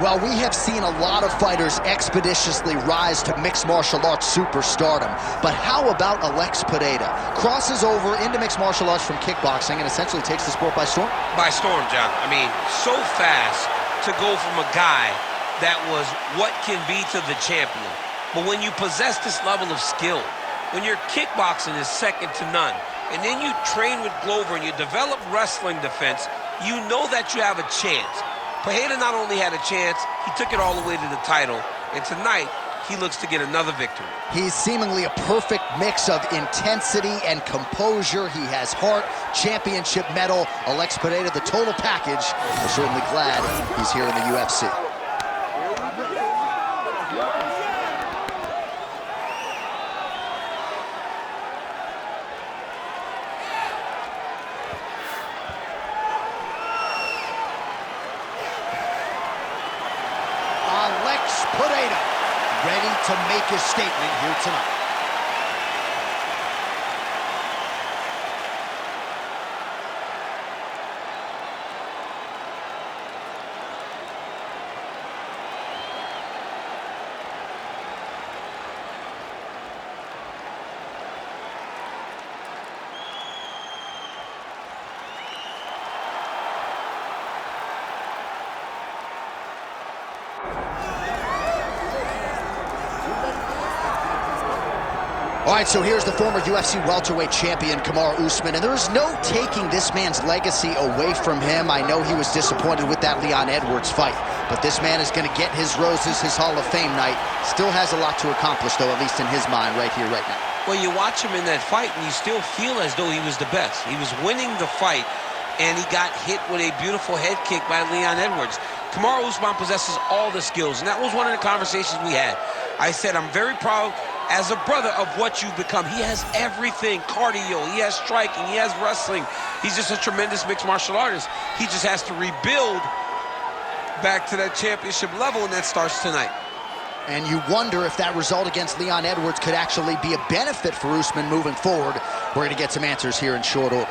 Well, we have seen a lot of fighters expeditiously rise to mixed martial arts superstardom. But how about Alex Pereira? Crosses over into mixed martial arts from kickboxing and essentially takes the sport by storm? By storm, John. I mean, so fast to go from a guy that was what can be to the champion. But when you possess this level of skill, when your kickboxing is second to none, and then you train with Glover and you develop wrestling defense, you know that you have a chance. Pereira not only had a chance, he took it all the way to the title, and tonight, he looks to get another victory. He's seemingly a perfect mix of intensity and composure. He has heart, championship medal. Alex Pereira, the total package. We're certainly glad he's here in the UFC. Pereira, ready to make his statement here tonight. All right, so here's the former UFC welterweight champion, Kamaru Usman, and there is no taking this man's legacy away from him. I know he was disappointed with that Leon Edwards fight, but this man is going to get his roses, his Hall of Fame night. Still has a lot to accomplish, though, at least in his mind, right here, right now. Well, you watch him in that fight, and you still feel as though he was the best. He was winning the fight, and he got hit with a beautiful head kick by Leon Edwards. Kamaru Usman possesses all the skills, and that was one of the conversations we had. I said, I'm very proud as a brother of what you've become. He has everything: cardio, he has striking, he has wrestling. He's just a tremendous mixed martial artist. He just has to rebuild back to that championship level, and that starts tonight. And you wonder if that result against Leon Edwards could actually be a benefit for Usman moving forward. We're going to get some answers here in short order.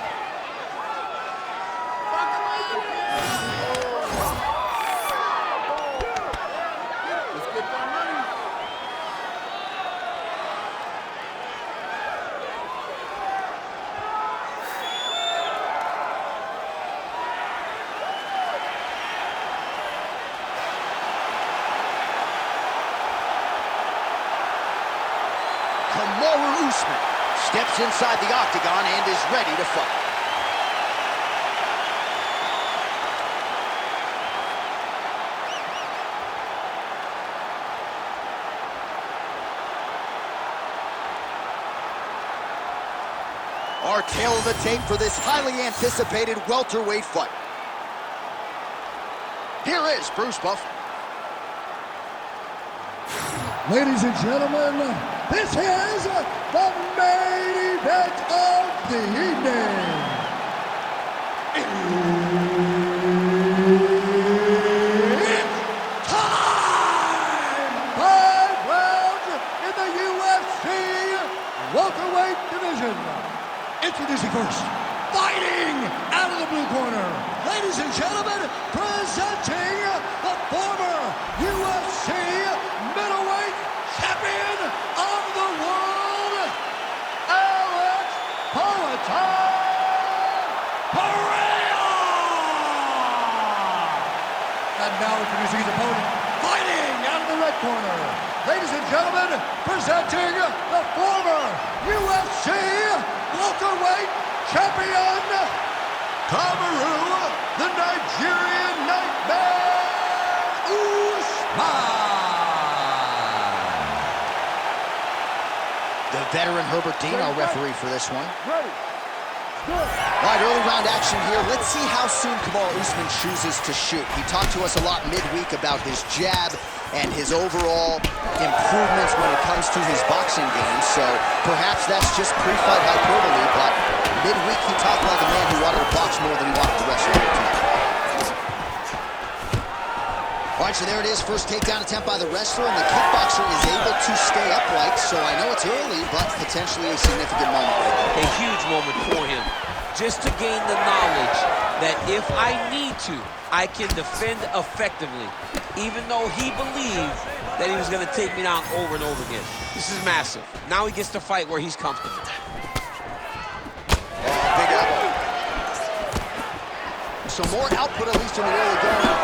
Kamaru Usman steps inside the octagon and is ready to fight. Our tail of the tape for this highly anticipated welterweight fight. Here is Bruce Buff. Ladies and gentlemen, this is the main event of the evening. It's time! 5 rounds in the UFC welterweight division. Introducing first, fighting out of the blue corner, ladies and gentlemen, presenting the former UFC middleweight champion of the world, Alex Pereira! And now introducing his opponent, fighting out of the red corner, ladies and gentlemen, presenting the former UFC welterweight champion, Kamaru, the Nigerian Nightmare, Usman. The veteran Herbert Dean, our referee for this one. All right, early round action here. Let's see how soon Kamaru Usman chooses to shoot. He talked to us a lot midweek about his jab and his overall improvements when it comes to his boxing game. So perhaps that's just pre-fight hyperbole, but right, so there it is. First takedown attempt by the wrestler, and the kickboxer is able to stay upright. So I know it's early, but potentially a significant moment. A huge moment for him. Just to gain the knowledge that if I need to, I can defend effectively, even though he believed that he was going to take me down over and over again. This is massive. Now he gets to fight where he's comfortable. Big elbow. So more output, at least in the early going.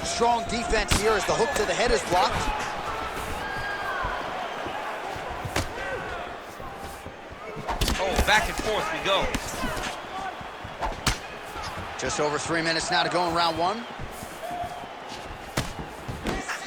Strong defense here as the hook to the head is blocked. Back and forth we go. Just over 3 minutes now to go in round one.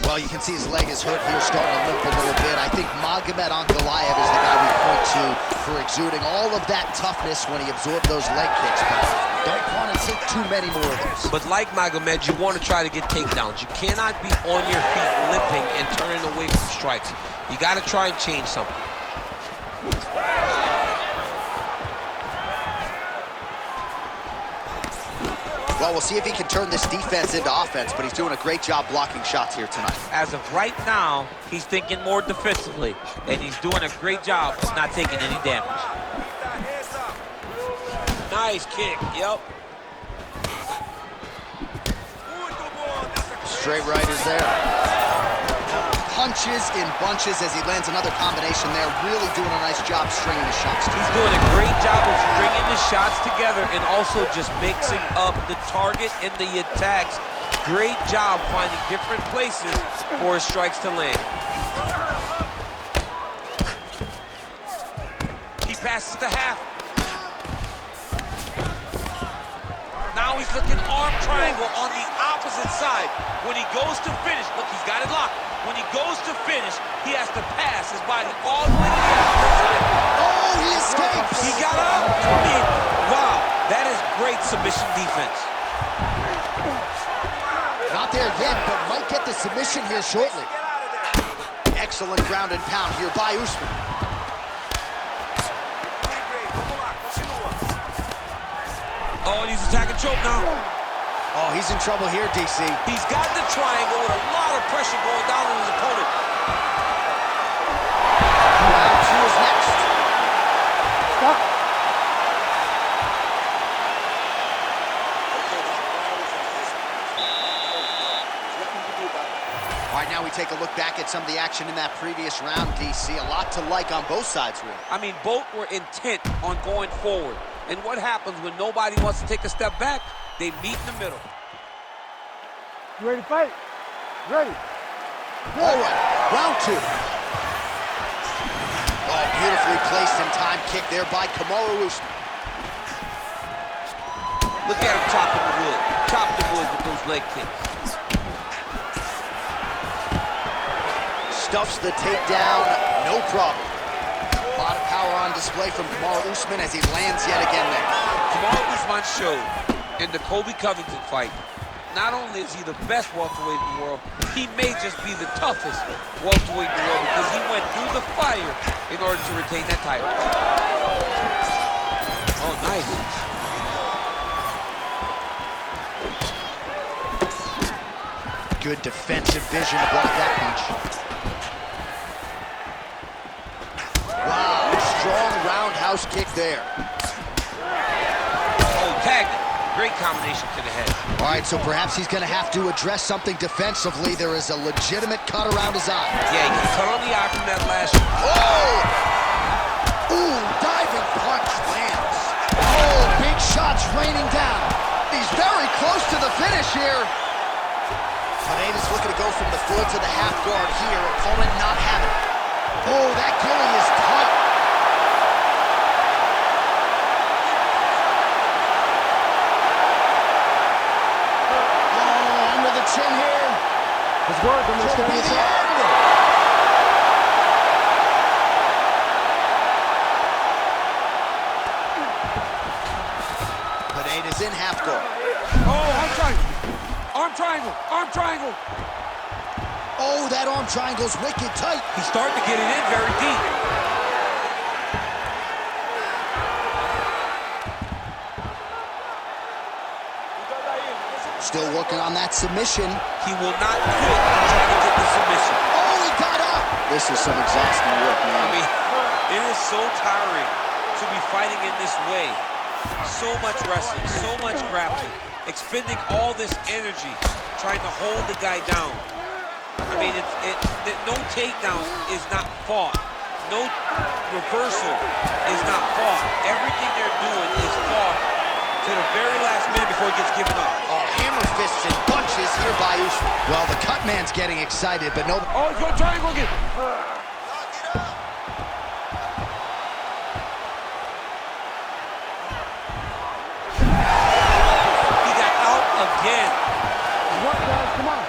Well, you can see his leg is hurt here, starting to limp a little bit. I think Magomed Ankalaev is the guy we point to for exuding all of that toughness when he absorbed those leg kicks. But don't want to take too many more of those. But like Magomed, you want to try to get takedowns. You cannot be on your feet limping and turning away from strikes. You got to try and change something. Well, we'll see if he can turn this defense into offense, but he's doing a great job blocking shots here tonight. As of right now, he's thinking more defensively, and he's doing a great job of not taking any damage. Nice kick, yep. Straight right is there. Punches in bunches as he lands another combination there. Really doing a nice job stringing the shots together. He's doing a great job of stringing the shots together and also just mixing up the target and the attacks. Great job finding different places for his strikes to land. He passes the half. Now he's looking arm triangle on the opposite side. When he goes to finish, look, he's got it locked. When he goes to finish, he has to pass his body all the way to the opposite side. Oh, he escapes! He got up! I mean, wow, that is great submission defense. Not there yet, but might get the submission here shortly. Excellent ground and pound here by Usman. Oh, and he's attacking choke now. Oh, he's in trouble here, DC. He's got the triangle with a lot of pressure going down on his opponent. Round two is next. Stop. All right, now we take a look back at some of the action in that previous round, DC. A lot to like on both sides, really. I mean, both were intent on going forward. And what happens when nobody wants to take a step back? They meet in the middle. You ready to fight? Ready. All right, round two. Oh, beautifully placed in time kick there by Kamaru Usman. Look at him chopping the wood. Chopping the wood with those leg kicks. Stuffs the takedown, no problem. A lot of power on display from Kamaru Usman as he lands yet again there. Kamaru Usman showed in the Colby Covington fight, not only is he the best welterweight in the world, he may just be the toughest welterweight in the world because he went through the fire in order to retain that title. Oh, nice. Good defensive vision to block that punch. Wow, strong roundhouse kick there. Oh, tagged it. Great combination to the head. All right, so perhaps he's going to have to address something defensively. There is a legitimate cut around his eye. Yeah, he can cut on the eye from that last shot. Oh! Ooh, diving punch lands. Oh, big shots raining down. He's very close to the finish here. Pereira's looking to go from the floor to the half guard here. Opponent not having it. Oh, that gilly is tight. Oh, under the chin here. Let's go. Could be the end. Pereira's in half guard. Oh, arm triangle. Arm triangle. Arm triangle. Oh, that arm triangle's wicked tight. He's starting to get it in very deep. Still working on that submission. He will not quit trying to get the submission. Oh, he got up! This is some exhausting work, man. I mean, it is so tiring to be fighting in this way. So much wrestling, so much grappling, expending all this energy trying to hold the guy down. I mean, no takedown is not fought. No reversal is not fought. Everything they're doing is fought to the very last minute before it gets given up. Oh, hammer fists and punches here by Usman. Well, the cut man's getting excited, but no. Oh, he's going to triangle again. He got out again. Come on.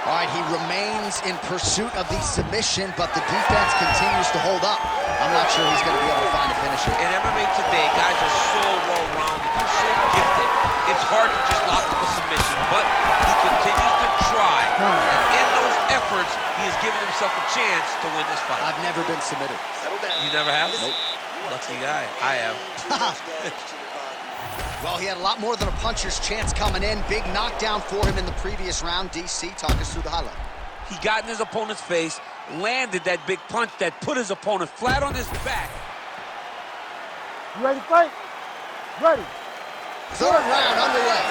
All right, he remains in pursuit of the submission, but the defense continues to hold up. I'm not sure he's going to be able to find a finisher. In MMA today, guys are so well-rounded. They're so gifted. It's hard to just lock up a submission, but he continues to try. And in those efforts, he has given himself a chance to win this fight. I've never been submitted. You never have? Nope. Lucky guy. I have. Well, he had a lot more than a puncher's chance coming in. Big knockdown for him in the previous round. DC, talk us through the highlight. He got in his opponent's face, landed that big punch that put his opponent flat on his back. You ready to fight? Ready. Third round underway.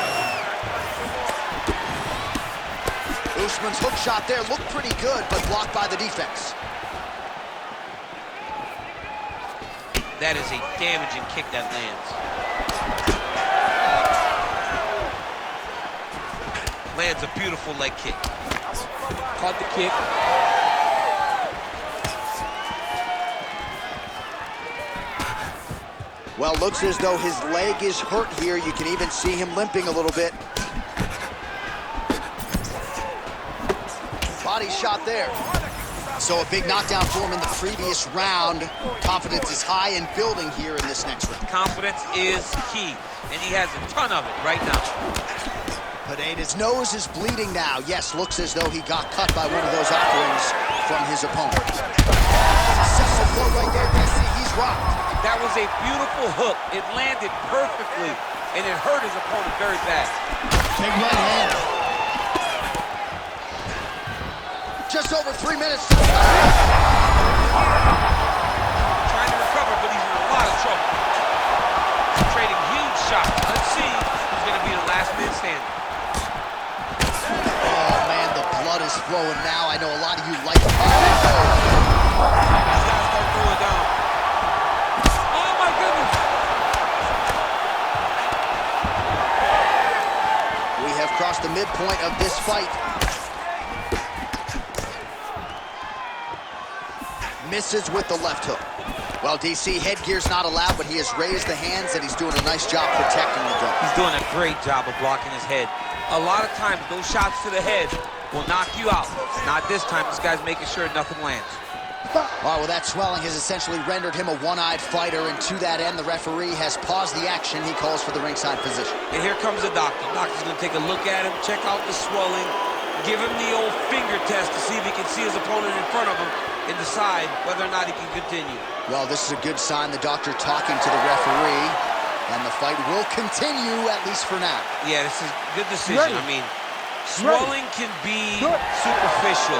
Usman's hook shot there looked pretty good, but blocked by the defense. That is a damaging kick that lands. Lands a beautiful leg kick. Caught the kick. Well, looks as though his leg is hurt here. You can even see him limping a little bit. Body shot there. So a big knockdown for him in the previous round. Confidence is high and building here in this next round. Confidence is key, and he has a ton of it right now. Pereira's nose is bleeding now. Yes, looks as though he got cut by one of those offerings from his opponent. Successful blow right there, DC. He's rocked. That was a beautiful hook. It landed perfectly, and it hurt his opponent very bad. Big right hand. Just over 3 minutes. Trying to recover, but he's in a lot of trouble. Trading huge shots. Let's see who's going to be the last man standing. Oh, man, the blood is flowing now. I know a lot of you like the fight. He's got to start throwing down. Oh, my goodness. We have crossed the midpoint of this fight. Misses with the left hook. Well, DC, headgear's not allowed, but he has raised the hands, and he's doing a nice job protecting the dome. He's doing a great job of blocking his head. A lot of times, those shots to the head will knock you out. Not this time. This guy's making sure nothing lands. All right, well, that swelling has essentially rendered him a one-eyed fighter, and to that end, the referee has paused the action. He calls for the ringside physician. And here comes the doctor. The doctor's going to take a look at him, check out the swelling, give him the old finger test to see if he can see his opponent in front of him and decide whether or not he can continue. Well, this is a good sign. The doctor talking to the referee, and the fight will continue, at least for now. Yeah, this is a good decision. I mean, swelling can be superficial.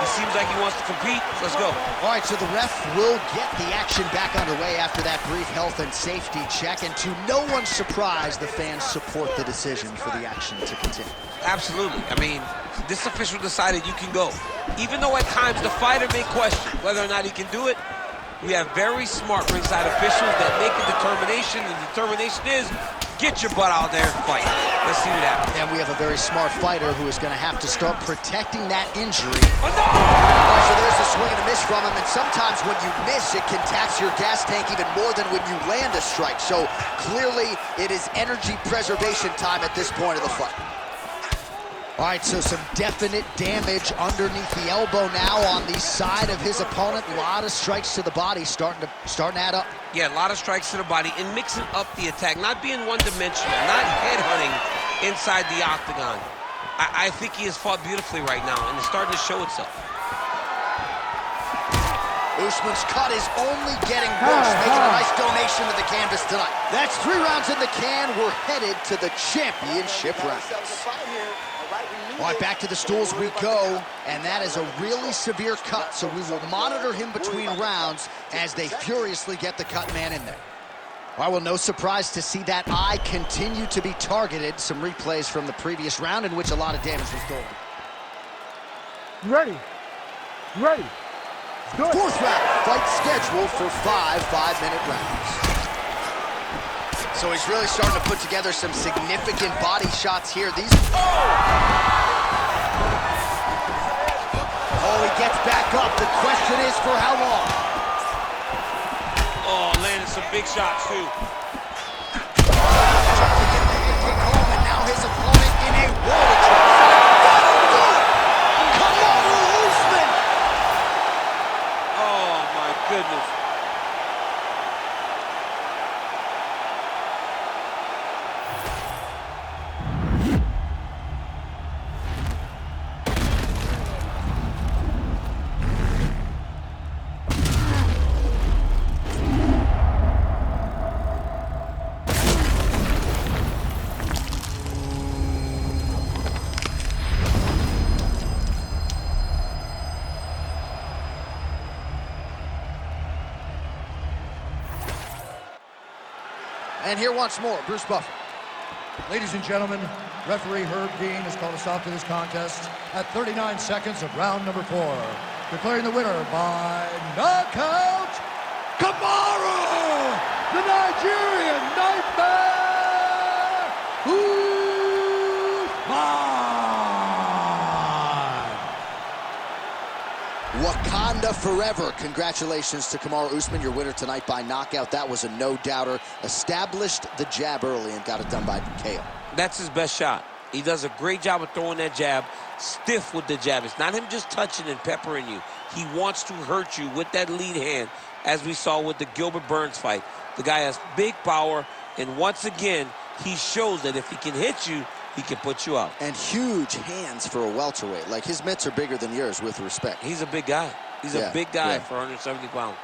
He seems like he wants to compete. Let's go. All right, so the ref will get the action back underway after that brief health and safety check, and to no one's surprise, the fans support the decision for the action to continue. Absolutely. I mean, this official decided you can go. Even though at times the fighter may question whether or not he can do it, we have very smart ringside officials that make a determination. The determination is, get your butt out there and fight. Let's see what happens. And we have a very smart fighter who is going to have to start protecting that injury. Oh, no! All right, so there's a swing and a miss from him, and sometimes when you miss, it can tax your gas tank even more than when you land a strike. So clearly, it is energy preservation time at this point of the fight. All right, so some definite damage underneath the elbow now on the side of his opponent. A lot of strikes to the body starting to add up. Yeah, a lot of strikes to the body and mixing up the attack, not being one-dimensional, not headhunting inside the octagon. I think he has fought beautifully right now, and it's starting to show itself. Usman's cut is only getting worse, making a nice donation to the canvas tonight. That's 3 rounds in the can. We're headed to the championship rounds. All right, back to the stools we go, and that is a really severe cut, so we will monitor him between rounds as they furiously get the cut man in there. All right, well, no surprise to see that eye continue to be targeted. Some replays from the previous round in which a lot of damage was done. Ready. Ready. Good. 4th round, fight scheduled for 5 5-minute rounds. So he's really starting to put together some significant body shots here. Oh, he gets back up. The question is for how long? Oh, landed some big shots, too. Trying to get the head kick home, and now his opponent in a world of trouble. Kamaru Usman! Oh, my goodness. And here once more, Bruce Buffer. Ladies and gentlemen, referee Herb Dean has called a stop to this contest at 39 seconds of round number 4. Declaring the winner by knockout, Kamaru, the Nigerian Nightmare, Usman. Wakanda forever. Congratulations to Kamaru Usman, your winner tonight by knockout. That was a no-doubter. Established the jab early and got it done by KO. That's his best shot. He does a great job of throwing that jab, stiff with the jab. It's not him just touching and peppering you. He wants to hurt you with that lead hand, as we saw with the Gilbert Burns fight. The guy has big power, and once again, he shows that if he can hit you, he can put you out. And huge hands for a welterweight. Like, his mitts are bigger than yours, with respect. He's a big guy. He's a big guy for 170 pounds.